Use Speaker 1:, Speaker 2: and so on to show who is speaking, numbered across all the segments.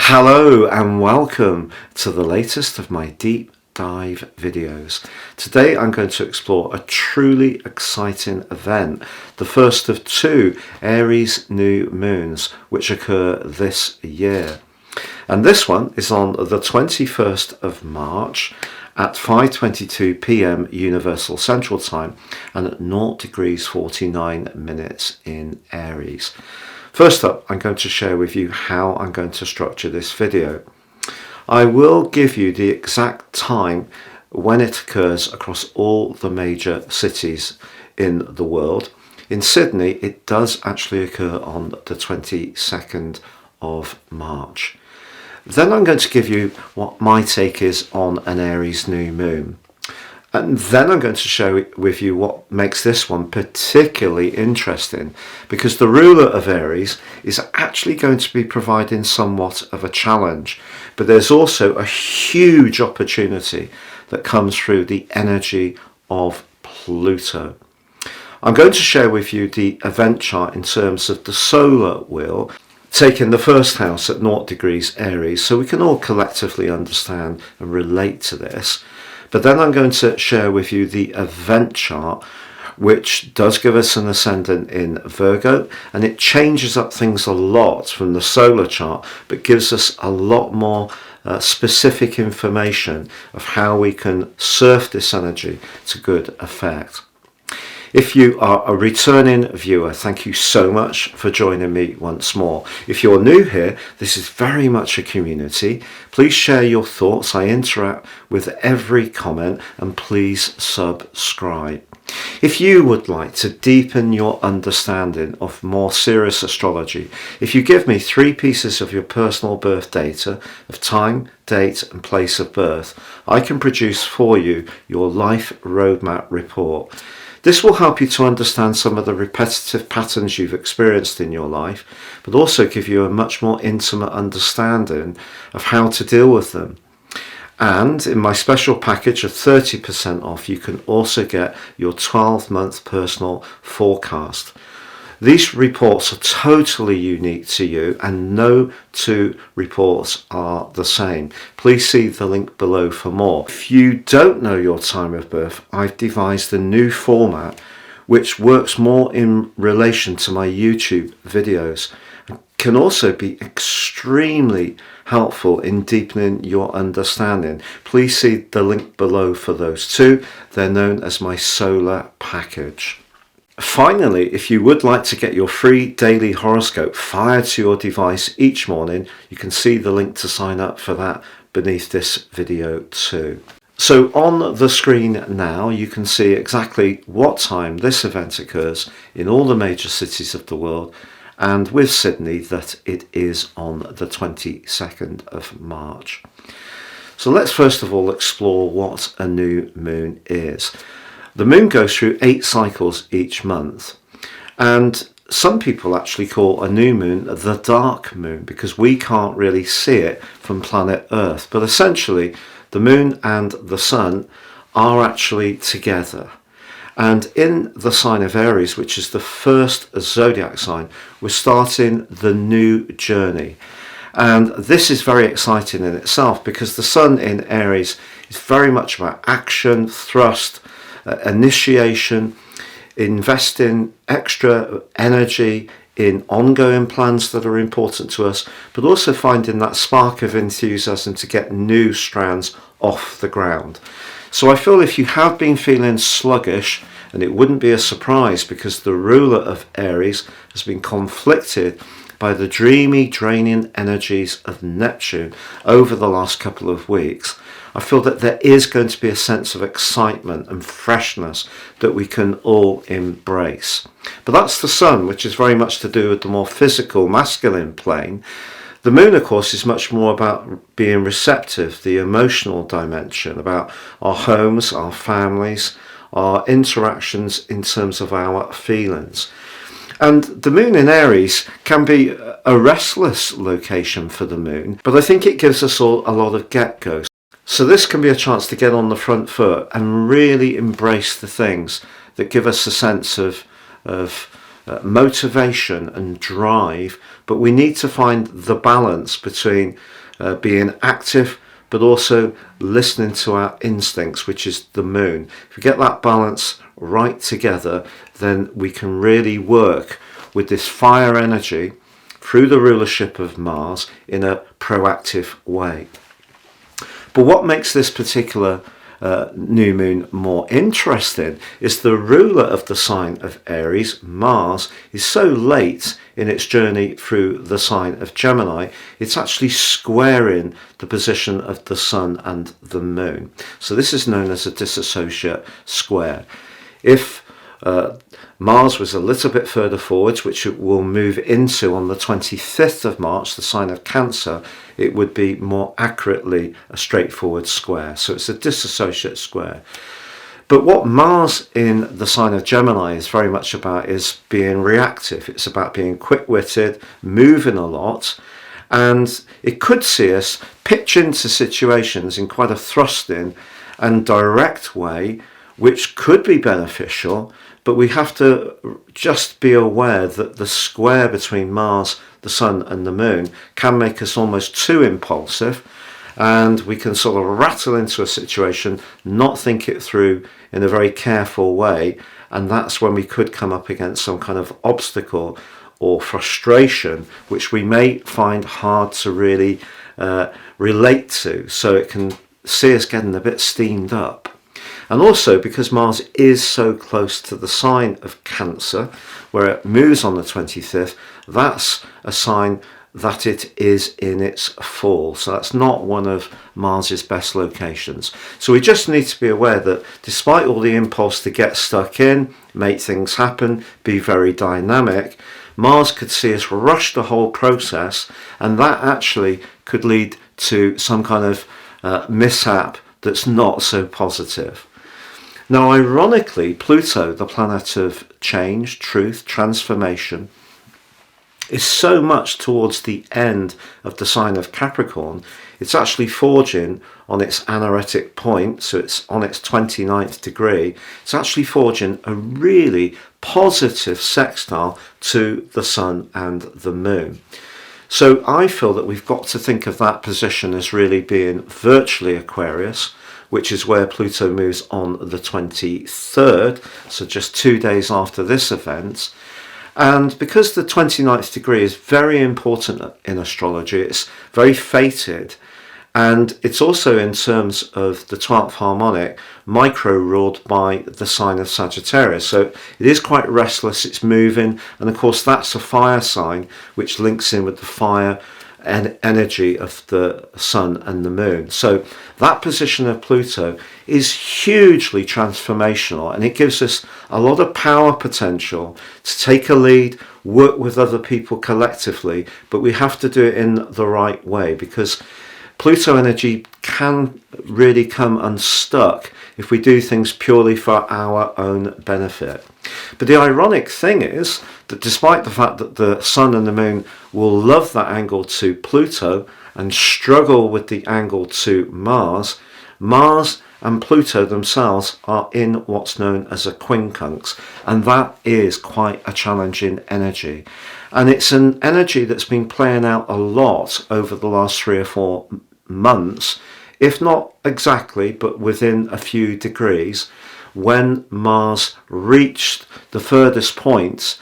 Speaker 1: Hello and welcome to the latest of my deep dive videos. Today I'm going to explore a truly exciting event, the first of two Aries new moons which occur this year. And this one is on the 21st of March at 5:22 p.m. Universal Central Time and at 0 degrees 49 minutes in Aries. First up, I'm going to share with you how I'm going to structure this video. I will give you the exact time when it occurs across all the major cities in the world. In Sydney, it does actually occur on the 22nd of March. Then I'm going to give you what my take is on an Aries new moon. And then I'm going to share with you what makes this one particularly interesting, because the ruler of Aries is actually going to be providing somewhat of a challenge, but there's also a huge opportunity that comes through the energy of Pluto. I'm going to share with you the event chart in terms of the solar wheel, taking the first house at 0 degrees Aries, so we can all collectively understand and relate to this. But then I'm going to share with you the event chart, which does give us an ascendant in Virgo, and it changes up things a lot from the solar chart, but gives us a lot more specific information of how we can surf this energy to good effect. If you are a returning viewer, thank you so much for joining me once more. If you're new here, this is very much a community. Please share your thoughts. I interact with every comment, and please subscribe. If you would like to deepen your understanding of more serious astrology, if you give me 3 pieces of your personal birth data of time, date and place of birth, I can produce for you your life roadmap report. This will help you to understand some of the repetitive patterns you've experienced in your life, but also give you a much more intimate understanding of how to deal with them. And in my special package of 30% off, you can also get your 12-month personal forecast. These reports are totally unique to you, and no two reports are the same. Please see the link below for more. If you don't know your time of birth, I've devised a new format which works more in relation to my YouTube videos. It can also be extremely helpful in deepening your understanding. Please see the link below for those two. They're known as my solar package. Finally, if you would like to get your free daily horoscope fired to your device each morning, you can see the link to sign up for that beneath this video too. So on the screen now, you can see exactly what time this event occurs in all the major cities of the world, and with Sydney that it is on the 22nd of March. So let's first of all explore what a new moon is. The moon goes through 8 cycles each month, and some people actually call a new moon the dark moon because we can't really see it from planet Earth. But essentially, the moon and the sun are actually together. And in the sign of Aries, which is the first zodiac sign, we're starting the new journey. And this is very exciting in itself because the sun in Aries is very much about action, thrust, initiation, investing extra energy in ongoing plans that are important to us, but also finding that spark of enthusiasm to get new strands off the ground. So I feel if you have been feeling sluggish, and it wouldn't be a surprise because the ruler of Aries has been conflicted by the dreamy, draining energies of Neptune over the last couple of weeks, I feel that there is going to be a sense of excitement and freshness that we can all embrace. But that's the sun, which is very much to do with the more physical, masculine plane. The moon, of course, is much more about being receptive, the emotional dimension, about our homes, our families, our interactions in terms of our feelings. And the moon in Aries can be a restless location for the moon, but I think it gives us all a lot of get-go. So this can be a chance to get on the front foot and really embrace the things that give us a sense of motivation and drive, but we need to find the balance between being active but also listening to our instincts, which is the moon. If we get that balance right together, then we can really work with this fire energy through the rulership of Mars in a proactive way. But what makes this particular new moon more interesting is the ruler of the sign of Aries, Mars, is so late in its journey through the sign of Gemini, it's actually squaring the position of the sun and the moon. So this is known as a dissociate square. If Mars was a little bit further forwards, which it will move into on the 25th of March, the sign of Cancer, it would be more accurately a straightforward square. So it's a dissociate square. But what Mars in the sign of Gemini is very much about is being reactive. It's about being quick-witted, moving a lot, and it could see us pitch into situations in quite a thrusting and direct way, which could be beneficial, but we have to just be aware that the square between Mars, the sun and the moon can make us almost too impulsive, and we can sort of rattle into a situation, not think it through in a very careful way, and that's when we could come up against some kind of obstacle or frustration which we may find hard to really relate to, so it can see us getting a bit steamed up. And also because Mars is so close to the sign of Cancer, where it moves on the 25th, that's a sign that it is in its fall. So that's not one of Mars's best locations. So we just need to be aware that despite all the impulse to get stuck in, make things happen, be very dynamic, Mars could see us rush the whole process, and that actually could lead to some kind of mishap that's not so positive. Now, ironically, Pluto, the planet of change, truth, transformation, is so much towards the end of the sign of Capricorn. It's actually forging on its anaretic point, so it's on its 29th degree. It's actually forging a really positive sextile to the sun and the moon. So I feel that we've got to think of that position as really being virtually Aquarius, which is where Pluto moves on the 23rd, so just 2 days after this event. And because the 29th degree is very important in astrology, it's very fated, and it's also in terms of the 12th harmonic, micro-ruled by the sign of Sagittarius. So it is quite restless, it's moving, and of course that's a fire sign, which links in with the fire and energy of the sun and the moon. So that position of Pluto is hugely transformational, and it gives us a lot of power potential to take a lead, work with other people collectively, but we have to do it in the right way, because Pluto energy can really come unstuck if we do things purely for our own benefit. But the ironic thing is that despite the fact that the sun and the moon will love that angle to Pluto and struggle with the angle to Mars, Mars and Pluto themselves are in what's known as a quincunx, and that is quite a challenging energy. And it's an energy that's been playing out a lot over the last 3 or 4 months, if not exactly, but within a few degrees, when Mars reached the furthest point,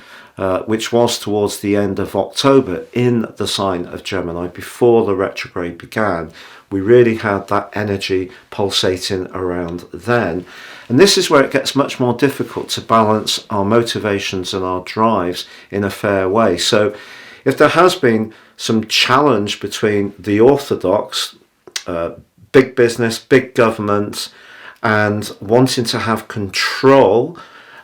Speaker 1: which was towards the end of October in the sign of Gemini before the retrograde began. We really had that energy pulsating around then. And this is where it gets much more difficult to balance our motivations and our drives in a fair way. So if there has been some challenge between the orthodox, big business, big government, and wanting to have control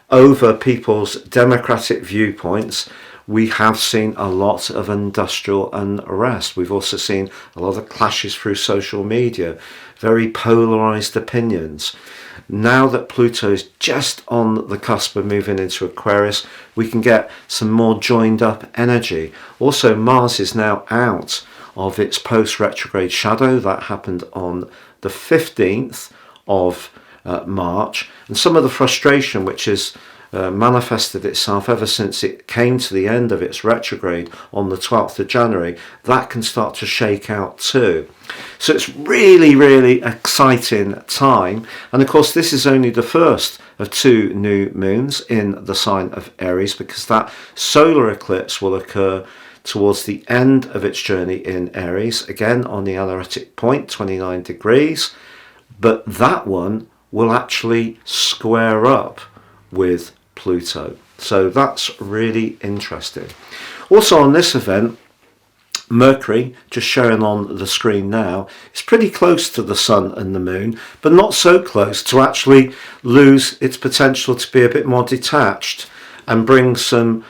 Speaker 1: over people's democratic viewpoints, we have seen a lot of industrial unrest. We've also seen a lot of clashes through social media, very polarized opinions. Now that Pluto is just on the cusp of moving into Aquarius, we can get some more joined up energy. Also, Mars is now out of its post-retrograde shadow. That happened on the 15th of March, and some of the frustration which is manifested itself ever since it came to the end of its retrograde on the 12th of January, that can start to shake out too. So it's really, really exciting time. And of course, this is only the first of 2 new moons in the sign of Aries, because that solar eclipse will occur towards the end of its journey in Aries, again on the anaretic point, 29 degrees. But that one will actually square up with Pluto. So that's really interesting. Also on this event, Mercury, just showing on the screen now, is pretty close to the Sun and the Moon, but not so close to actually lose its potential to be a bit more detached and bring some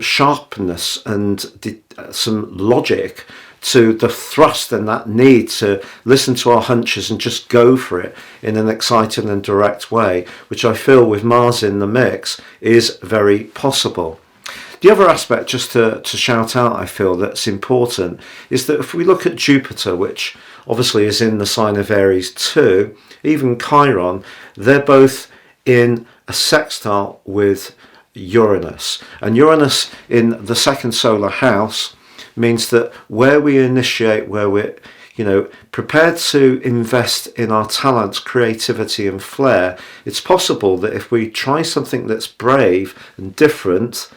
Speaker 1: sharpness and some logic to the thrust and that need to listen to our hunches and just go for it in an exciting and direct way, which I feel with Mars in the mix is very possible. The other aspect, just to shout out, I feel that's important, is that if we look at Jupiter, which obviously is in the sign of Aries too, even Chiron, they're both in a sextile with Uranus. And Uranus in the second solar house means that where we initiate, where we're prepared to invest in our talents, creativity and flair, it's possible that if we try something that's brave and different,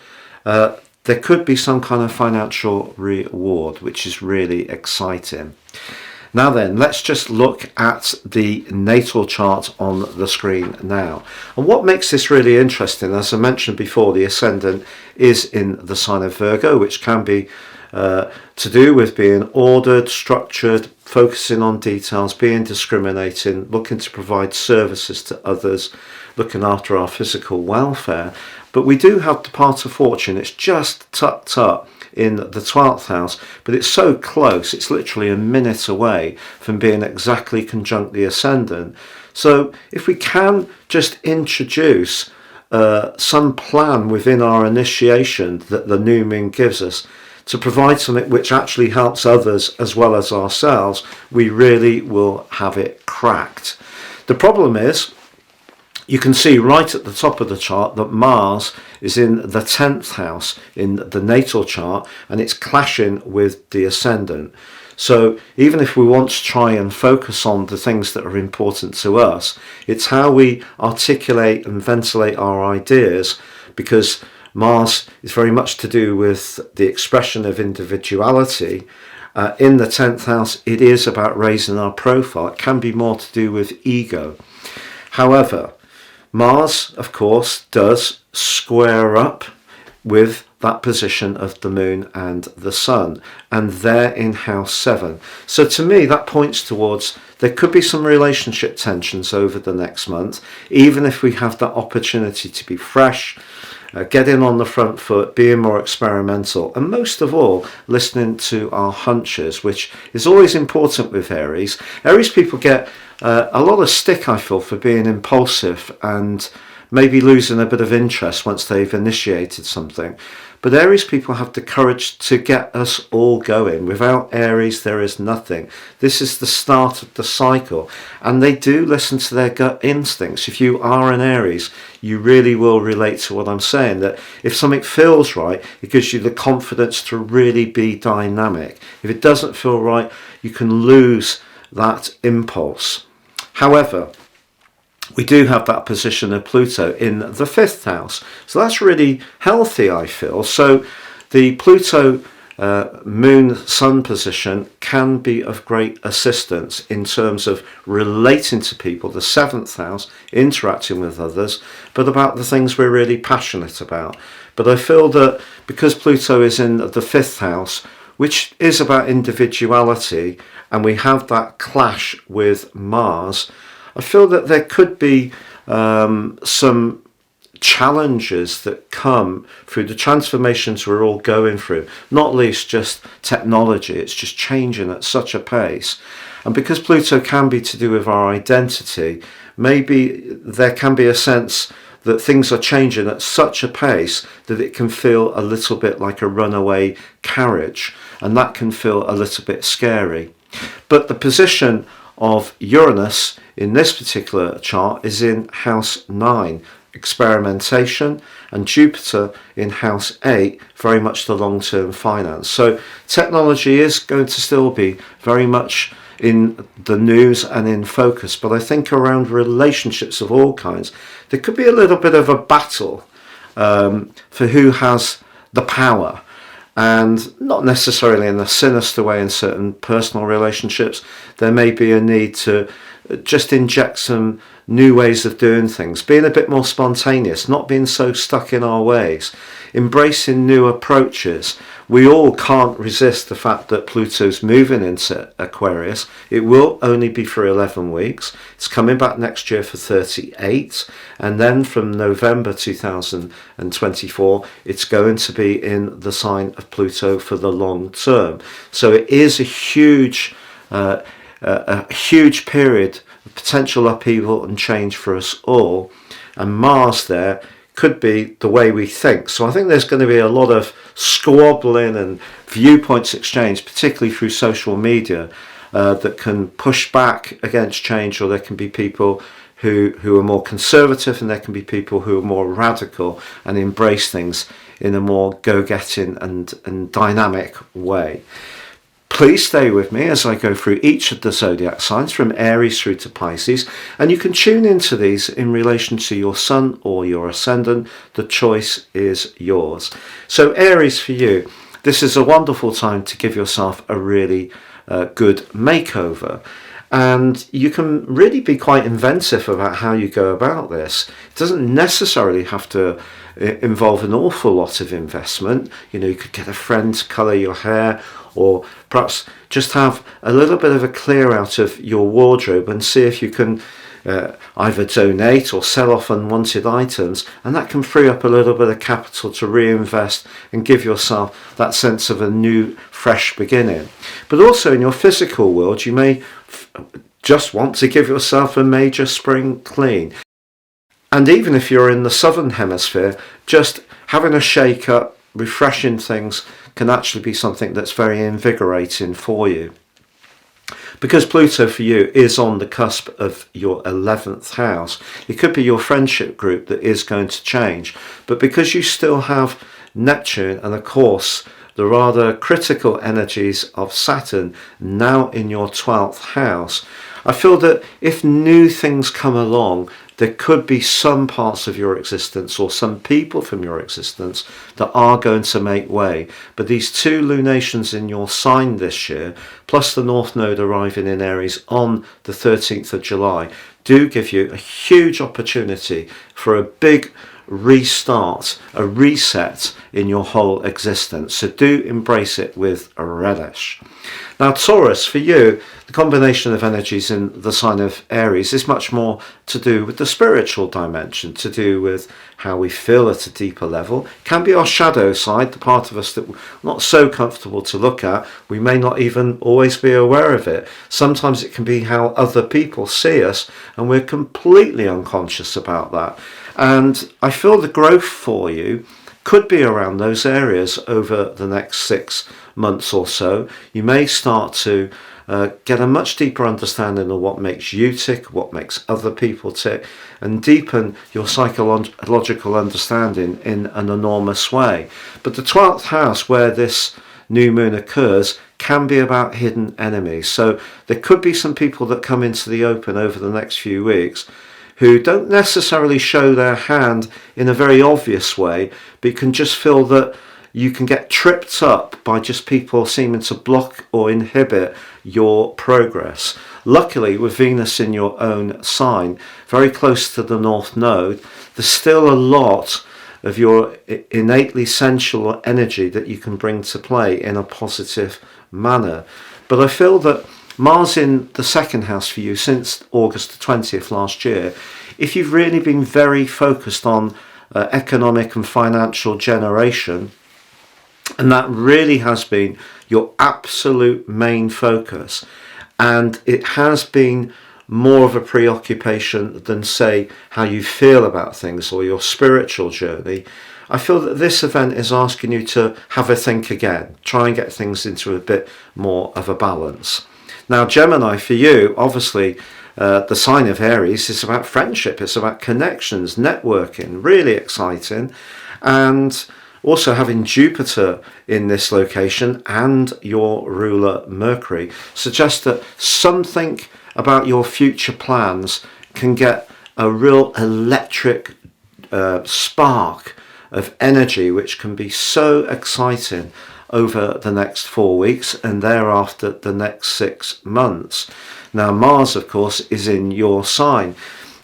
Speaker 1: there could be some kind of financial reward, which is really exciting. Now then, let's just look at the natal chart on the screen now. And what makes this really interesting, as I mentioned before, the ascendant is in the sign of Virgo, which can be to do with being ordered, structured, focusing on details, being discriminating, looking to provide services to others, looking after our physical welfare. But we do have the part of fortune. It's just tucked up in the 12th house, but it's so close, it's literally a minute away from being exactly conjunct the ascendant. So if we can just introduce some plan within our initiation that the new moon gives us to provide something which actually helps others as well as ourselves, we really will have it cracked. The problem is, you can see right at the top of the chart that Mars is in the 10th house in the natal chart, and it's clashing with the ascendant. So even if we want to try and focus on the things that are important to us, it's how we articulate and ventilate our ideas, because Mars is very much to do with the expression of individuality. In the 10th house, it is about raising our profile. It can be more to do with ego. However, Mars, of course, does square up with that position of the moon and the sun, and they're in house 7. So to me, that points towards there could be some relationship tensions over the next month, even if we have that opportunity to be fresh, get in on the front foot, being more experimental, and most of all, listening to our hunches, which is always important with Aries. Aries people get a lot of stick, I feel, for being impulsive and maybe losing a bit of interest once they've initiated something. But Aries people have the courage to get us all going. Without Aries, there is nothing. This is the start of the cycle. And they do listen to their gut instincts. If you are an Aries, you really will relate to what I'm saying, that if something feels right, it gives you the confidence to really be dynamic. If it doesn't feel right, you can lose that impulse. However, we do have that position of Pluto in the 5th house. So that's really healthy, I feel. So the Pluto moon sun position can be of great assistance in terms of relating to people, the 7th house, interacting with others, but about the things we're really passionate about. But I feel that because Pluto is in the 5th house, which is about individuality, and we have that clash with Mars, I feel that there could be some challenges that come through the transformations we're all going through, not least just technology. It's just changing at such a pace. And because Pluto can be to do with our identity, maybe there can be a sense that things are changing at such a pace that it can feel a little bit like a runaway carriage, and that can feel a little bit scary. But the position of Uranus in this particular chart is in house 9. experimentation, and Jupiter in house 8, very much the long-term finance. So technology is going to still be very much in the news and in focus, but I think around relationships of all kinds, there could be a little bit of a battle for who has the power, and not necessarily in a sinister way in certain personal relationships. There may be a need to just inject some new ways of doing things, being a bit more spontaneous, not being so stuck in our ways, embracing new approaches. We all can't resist the fact that Pluto's moving into Aquarius. It will only be for 11 weeks. It's coming back next year for 38, and then from November 2024 it's going to be in the sign of Pluto for the long term. So it is a huge period of potential upheaval and change for us all, and Mars there could be the way we think. So I think there's going to be a lot of squabbling and viewpoints exchanged, particularly through social media, that can push back against change, or there can be people who are more conservative, and there can be people who are more radical and embrace things in a more go-getting and dynamic way. Please stay with me as I go through each of the zodiac signs from Aries through to Pisces, and you can tune into these in relation to your sun or your ascendant. The choice is yours. So Aries, for you, this is a wonderful time to give yourself a really good makeover, and you can really be quite inventive about how you go about this. It doesn't necessarily have to involve an awful lot of investment. You know, you could get a friend to colour your hair, or perhaps just have a little bit of a clear out of your wardrobe and see if you can either donate or sell off unwanted items, and that can free up a little bit of capital to reinvest and give yourself that sense of a new, fresh beginning. But also in your physical world, you may just want to give yourself a major spring clean. And even if you're in the southern hemisphere, just having a shake up, refreshing things can actually be something that's very invigorating for you. Because Pluto for you is on the cusp of your 11th house, it could be your friendship group that is going to change. But because you still have Neptune and of course the rather critical energies of Saturn now in your 12th house, I feel that if new things come along, there could be some parts of your existence or some people from your existence that are going to make way. But these two lunations in your sign this year, plus the North Node arriving in Aries on the 13th of July, do give you a huge opportunity for a big restart, a reset in your whole existence. So do embrace it with a relish. Now Taurus, for you, the combination of energies in the sign of Aries is much more to do with the spiritual dimension, to do with how we feel at a deeper level. It can be our shadow side, the part of us that we're not so comfortable to look at. We may not even always be aware of it. Sometimes it can be how other people see us, and we're completely unconscious about that. And I feel the growth for you could be around those areas over the next 6 months or so. You may start to get a much deeper understanding of what makes you tick, what makes other people tick, and deepen your psychological understanding in an enormous way. But the 12th house, where this new moon occurs, can be about hidden enemies. So there could be some people that come into the open over the next few weeks who don't necessarily show their hand in a very obvious way, but you can just feel that you can get tripped up by just people seeming to block or inhibit your progress. Luckily, with Venus in your own sign, very close to the North Node, there's still a lot of your innately sensual energy that you can bring to play in a positive manner. But I feel that Mars in the second house for you since August the 20th last year, if you've really been very focused on economic and financial generation, and that really has been your absolute main focus, and it has been more of a preoccupation than, say, how you feel about things or your spiritual journey, I feel that this event is asking you to have a think again, try and get things into a bit more of a balance. Now Gemini, for you, obviously The sign of Aries is about friendship, it's about connections, networking, really exciting. And also having Jupiter in this location and your ruler Mercury suggests that something about your future plans can get a real electric spark of energy, which can be so exciting over the next 4 weeks and thereafter the next 6 months. Now Mars, of course, is in your sign,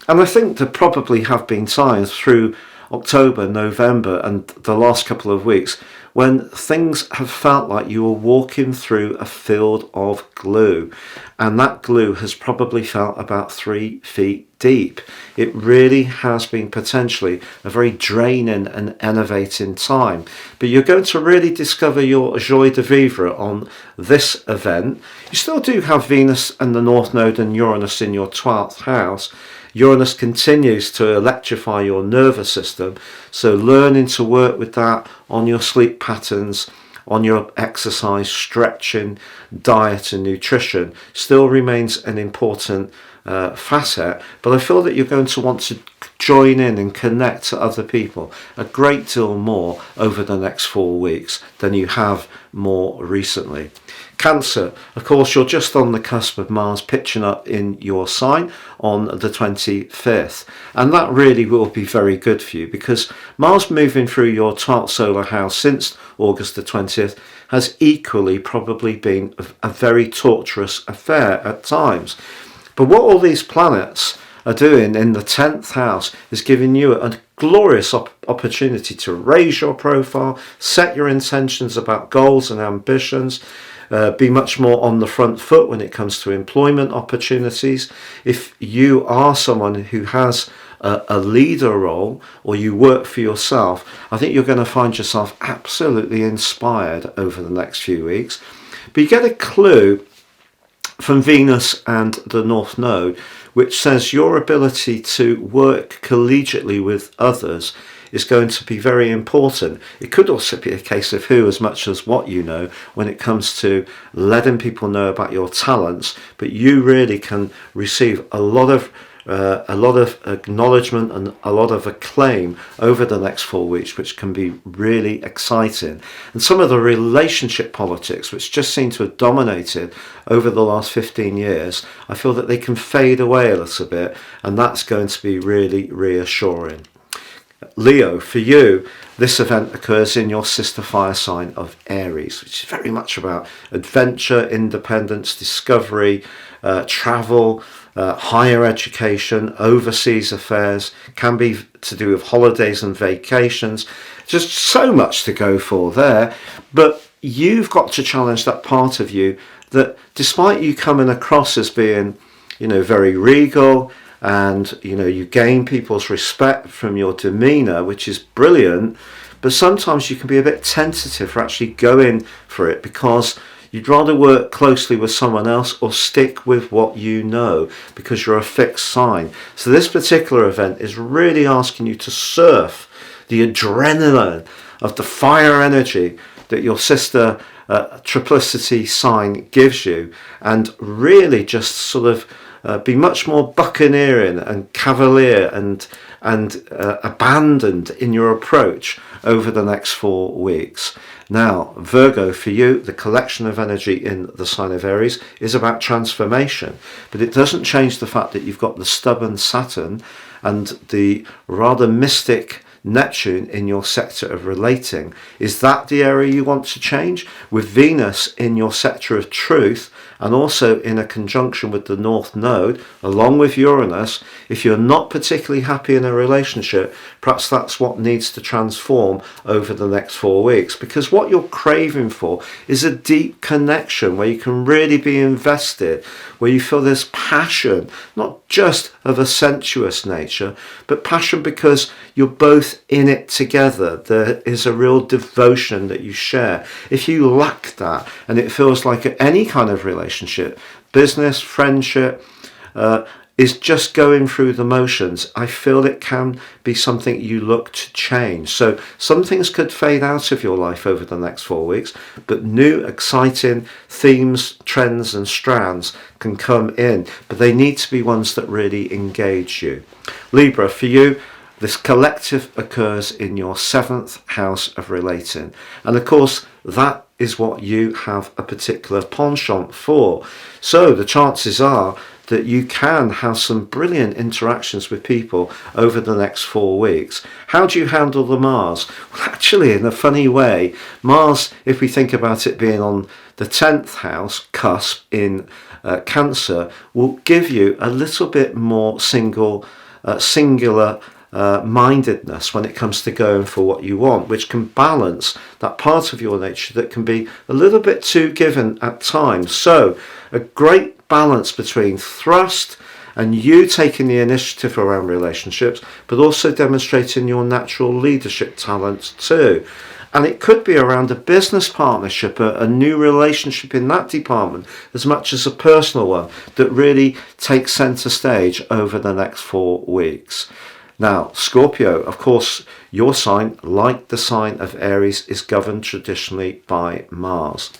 Speaker 1: and I think there probably have been times through October, November and the last couple of weeks when things have felt like you were walking through a field of glue, and that glue has probably felt about 3 feet deep. It really has been potentially a very draining and enervating time, but you're going to really discover your joie de vivre on this event. You still do have Venus and the North Node and Uranus in your 12th house. Uranus continues to electrify your nervous system, so learning to work with that on your sleep patterns, on your exercise, stretching, diet and nutrition still remains an important facet, but I feel that you're going to want to join in and connect to other people a great deal more over the next 4 weeks than you have more recently. Cancer, of course, you're just on the cusp of Mars pitching up in your sign on the 25th, and that really will be very good for you because Mars moving through your 12th solar house since August the 20th has equally probably been a very torturous affair at times. But what all these planets are doing in the 10th house is giving you a glorious opportunity to raise your profile, set your intentions about goals and ambitions, be much more on the front foot when it comes to employment opportunities. If you are someone who has a leader role or you work for yourself, I think you're going to find yourself absolutely inspired over the next few weeks. But you get a clue from Venus and the North Node, which says your ability to work collegiately with others is going to be very important. It could also be a case of who as much as what you know when it comes to letting people know about your talents, but you really can receive a lot of acknowledgement and a lot of acclaim over the next 4 weeks, which can be really exciting. And some of the relationship politics, which just seem to have dominated over the last 15 years, I feel that they can fade away a little bit, and that's going to be really reassuring. Leo, for you, this event occurs in your sister fire sign of Aries, which is very much about adventure, independence, discovery, travel, higher education, overseas affairs, can be to do with holidays and vacations. Just so much to go for there. But you've got to challenge that part of you that, despite you coming across as being, very regal, and you gain people's respect from your demeanor, which is brilliant, but sometimes you can be a bit tentative for actually going for it because you'd rather work closely with someone else or stick with what you know because you're a fixed sign. So this particular event is really asking you to surf the adrenaline of the fire energy that your sister triplicity sign gives you, and really just sort of be much more buccaneering and cavalier and abandoned in your approach over the next 4 weeks. Now, Virgo, for you, the collection of energy in the sign of Aries is about transformation, but it doesn't change the fact that you've got the stubborn Saturn and the rather mystic Neptune in your sector of relating. Is that the area you want to change? With Venus in your sector of truth and also in a conjunction with the North Node, along with Uranus, if you're not particularly happy in a relationship, perhaps that's what needs to transform over the next 4 weeks. Because what you're craving for is a deep connection where you can really be invested, where you feel there's passion, not just of a sensuous nature, but passion because you're both in it together. There is a real devotion that you share. If you lack that, and it feels like any kind of relationship, business, friendship, is just going through the motions, I feel it can be something you look to change. So some things could fade out of your life over the next 4 weeks, but new exciting themes, trends and strands can come in, but they need to be ones that really engage you. Libra, for you, this collective occurs in your 7th house of relating. And of course, that is what you have a particular penchant for. So the chances are that you can have some brilliant interactions with people over the next 4 weeks. How do you handle the Mars? Well, actually, in a funny way, Mars, if we think about it being on the 10th house cusp in Cancer, will give you a little bit more singular mindedness when it comes to going for what you want, which can balance that part of your nature that can be a little bit too given at times. So a great balance between thrust and you taking the initiative around relationships, but also demonstrating your natural leadership talents too. And it could be around a business partnership, a new relationship in that department, as much as a personal one, that really takes centre stage over the next 4 weeks. Now, Scorpio, of course, your sign, like the sign of Aries, is governed traditionally by Mars.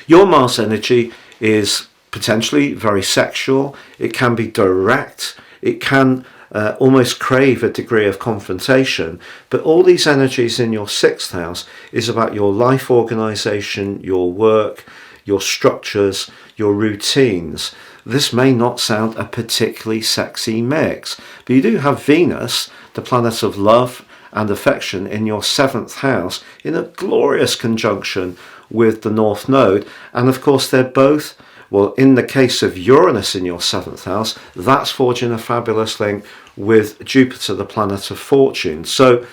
Speaker 1: Your Mars energy is potentially very sexual. It can be direct. It can almost crave a degree of confrontation. But all these energies in your 6th house is about your life organization, your work, your structures, your routines. This may not sound a particularly sexy mix, but you do have Venus, the planet of love and affection, in your 7th house in a glorious conjunction with the North Node. And of course, they're both, well, in the case of Uranus in your 7th house, that's forging a fabulous link with Jupiter, the planet of fortune. So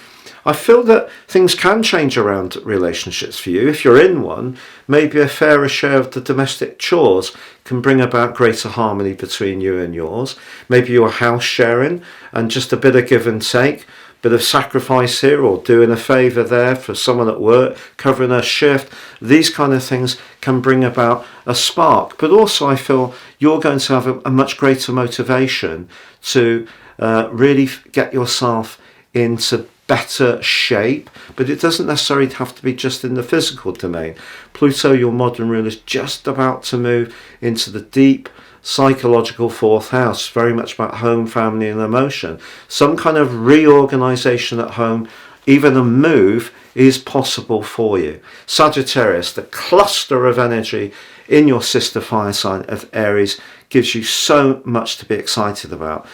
Speaker 1: I feel that things can change around relationships for you. If you're in one, maybe a fairer share of the domestic chores can bring about greater harmony between you and yours. Maybe you're house sharing and just a bit of give and take, bit of sacrifice here or doing a favour there for someone at work, covering a shift. These kind of things can bring about a spark. But also I feel you're going to have a much greater motivation to really get yourself into better shape, but it doesn't necessarily have to be just in the physical domain. Pluto, your modern ruler, is just about to move into the deep psychological 4th house, very much about home, family and emotion. Some kind of reorganization at home, even a move, is possible for you. Sagittarius, the cluster of energy in your sister fire sign of Aries, gives you so much to be excited about.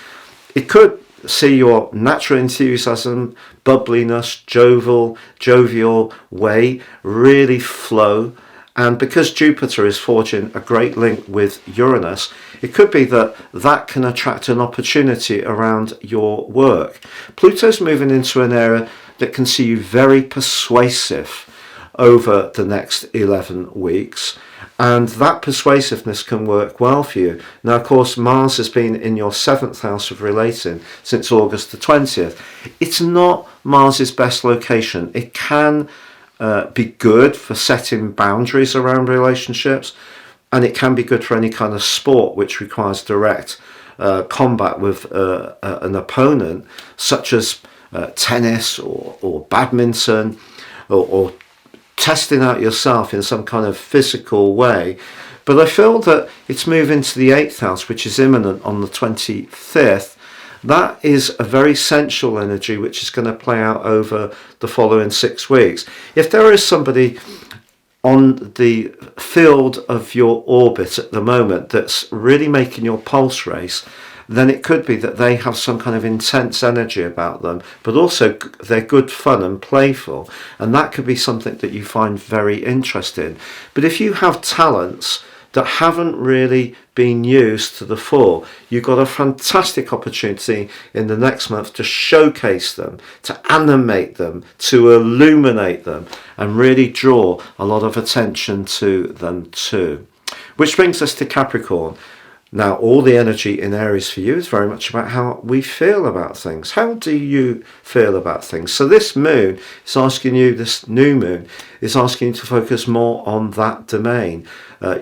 Speaker 1: It could see your natural enthusiasm, bubbliness, jovial way really flow. And because Jupiter is forging a great link with Uranus, it could be that that can attract an opportunity around your work. Pluto's moving into an area that can see you very persuasive over the next 11 weeks. And that persuasiveness can work well for you. Now, of course, Mars has been in your 7th house of relating since August the 20th. It's not Mars's best location. It can be good for setting boundaries around relationships, and it can be good for any kind of sport which requires direct combat with an opponent, such as tennis or badminton or testing out yourself in some kind of physical way. But I feel that it's moving to the 8th house, which is imminent on the 25th. That is a very sensual energy which is going to play out over the following 6 weeks. If there is somebody on the field of your orbit at the moment that's really making your pulse race, then it could be that they have some kind of intense energy about them, but also they're good fun and playful, and that could be something that you find very interesting. But if you have talents that haven't really been used to the full, you've got a fantastic opportunity in the next month to showcase them, to animate them, to illuminate them, and really draw a lot of attention to them too. Which brings us to Capricorn. Now, all the energy in Aries for you is very much about how we feel about things. How do you feel about things? So this moon is asking you, this new moon is asking you to focus more on that domain,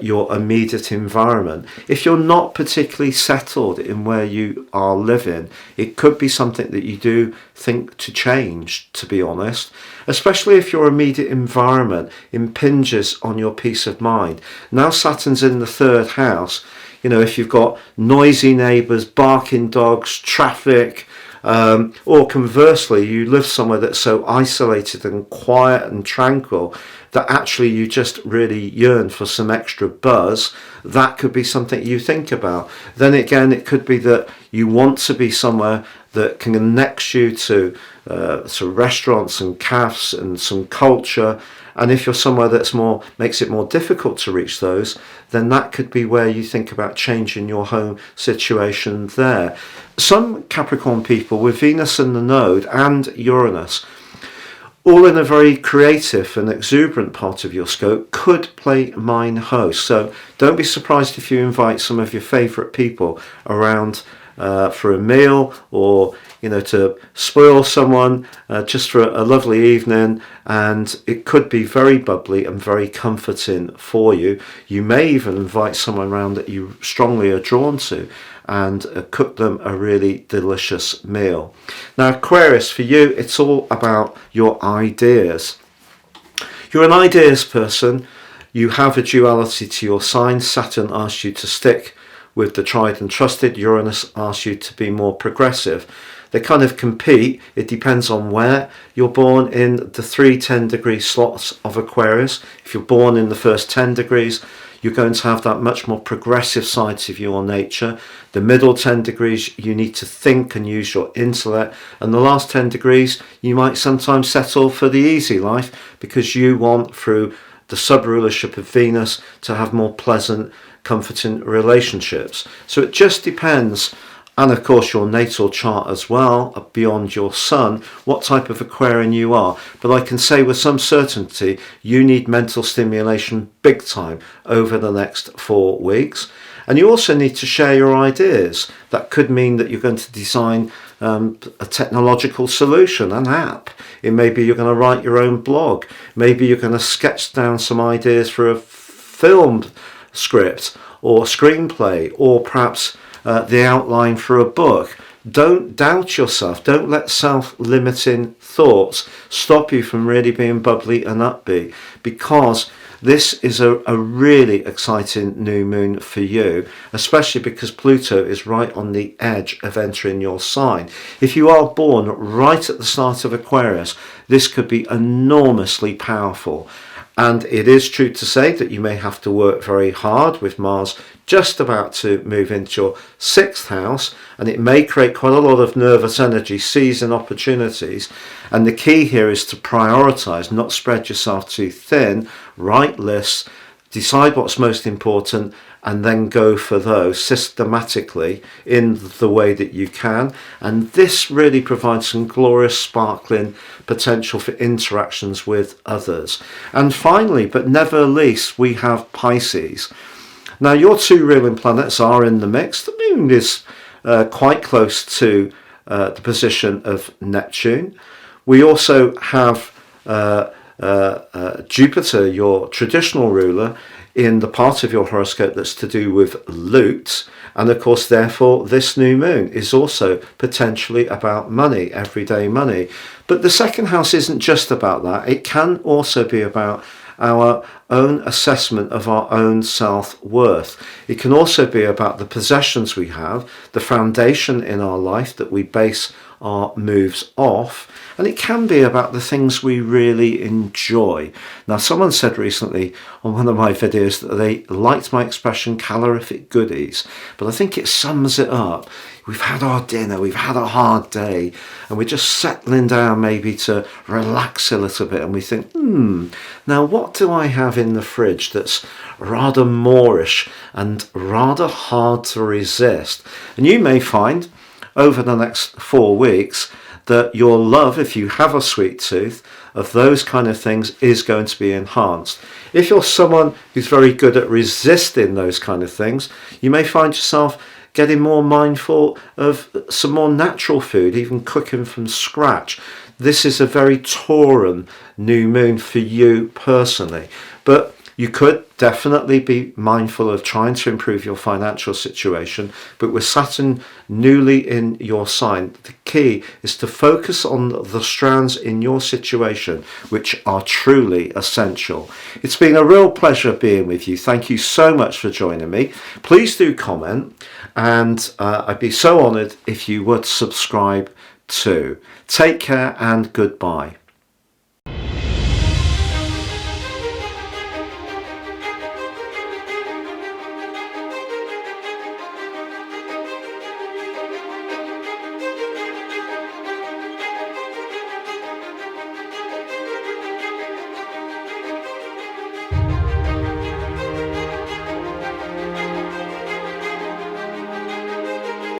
Speaker 1: your immediate environment. If you're not particularly settled in where you are living, it could be something that you do think to change, to be honest, especially if your immediate environment impinges on your peace of mind. Now Saturn's in the third house. You know, if you've got noisy neighbours, barking dogs, traffic, or conversely, you live somewhere that's so isolated and quiet and tranquil that actually you just really yearn for some extra buzz, that could be something you think about. Then again, it could be that you want to be somewhere that connects you to restaurants and cafes and some culture. And if you're somewhere that's makes it more difficult to reach those, then that could be where you think about changing your home situation there. Some Capricorn people with Venus in the node and Uranus, all in a very creative and exuberant part of your scope, could play mine host. So don't be surprised if you invite some of your favourite people around for a meal, or to spoil someone just for a lovely evening, and it could be very bubbly and very comforting for you. You may even invite someone around that you strongly are drawn to and cook them a really delicious meal. Now Aquarius, for you, it's all about your ideas. You're an ideas person. You have a duality to your sign. Saturn asks you to stick with the tried and trusted. Uranus asks you to be more progressive. They kind of compete. It depends on where you're born in the 3-10-degree slots of Aquarius. If you're born in the first 10 degrees, you're going to have that much more progressive side of your nature. The middle 10 degrees, you need to think and use your intellect. And the last 10 degrees, you might sometimes settle for the easy life because you want, through the sub-rulership of Venus, to have more pleasant, comforting relationships. So it just depends, and of course your natal chart as well, beyond your sun, what type of Aquarian you are. But I can say with some certainty, you need mental stimulation big time over the next 4 weeks. And you also need to share your ideas. That could mean that you're going to design a technological solution, an app. It may be you're going to write your own blog. Maybe you're going to sketch down some ideas for a film script or screenplay, or perhaps the outline for a book. Don't doubt yourself. Don't let self-limiting thoughts stop you from really being bubbly and upbeat, because this is a really exciting new moon for you, especially because Pluto is right on the edge of entering your sign. If you are born right at the start of Aquarius, this could be enormously powerful. And it is true to say that you may have to work very hard with Mars just about to move into your 6th house, and it may create quite a lot of nervous energy, seizing opportunities. And the key here is to prioritize, not spread yourself too thin. Write lists, decide what's most important, and then go for those systematically in the way that you can. And this really provides some glorious, sparkling potential for interactions with others. And finally, but never least, we have Pisces. Now, your 2 ruling planets are in the mix. The moon is quite close to the position of Neptune. We also have Jupiter, your traditional ruler, in the part of your horoscope that's to do with loot. And of course, therefore, this new moon is also potentially about money, everyday money. But the 2nd house isn't just about that. It can also be about our own assessment of our own self-worth. It can also be about the possessions we have, the foundation in our life that we base our moves off, and it can be about the things we really enjoy. Now, someone said recently on one of my videos that they liked my expression calorific goodies, but I think it sums it up. We've had our dinner, we've had a hard day, and we're just settling down maybe to relax a little bit, and we think, now what do I have in the fridge that's rather moreish and rather hard to resist? And you may find over the next 4 weeks that your love, if you have a sweet tooth, of those kind of things is going to be enhanced. If you're someone who's very good at resisting those kind of things, you may find yourself getting more mindful of some more natural food, even cooking from scratch. This is a very Tauran new moon for you personally, but you could definitely be mindful of trying to improve your financial situation. But with Saturn newly in your sign, the key is to focus on the strands in your situation which are truly essential. It's been a real pleasure being with you. Thank you so much for joining me. Please do comment, and I'd be so honoured if you would subscribe too. Take care and goodbye.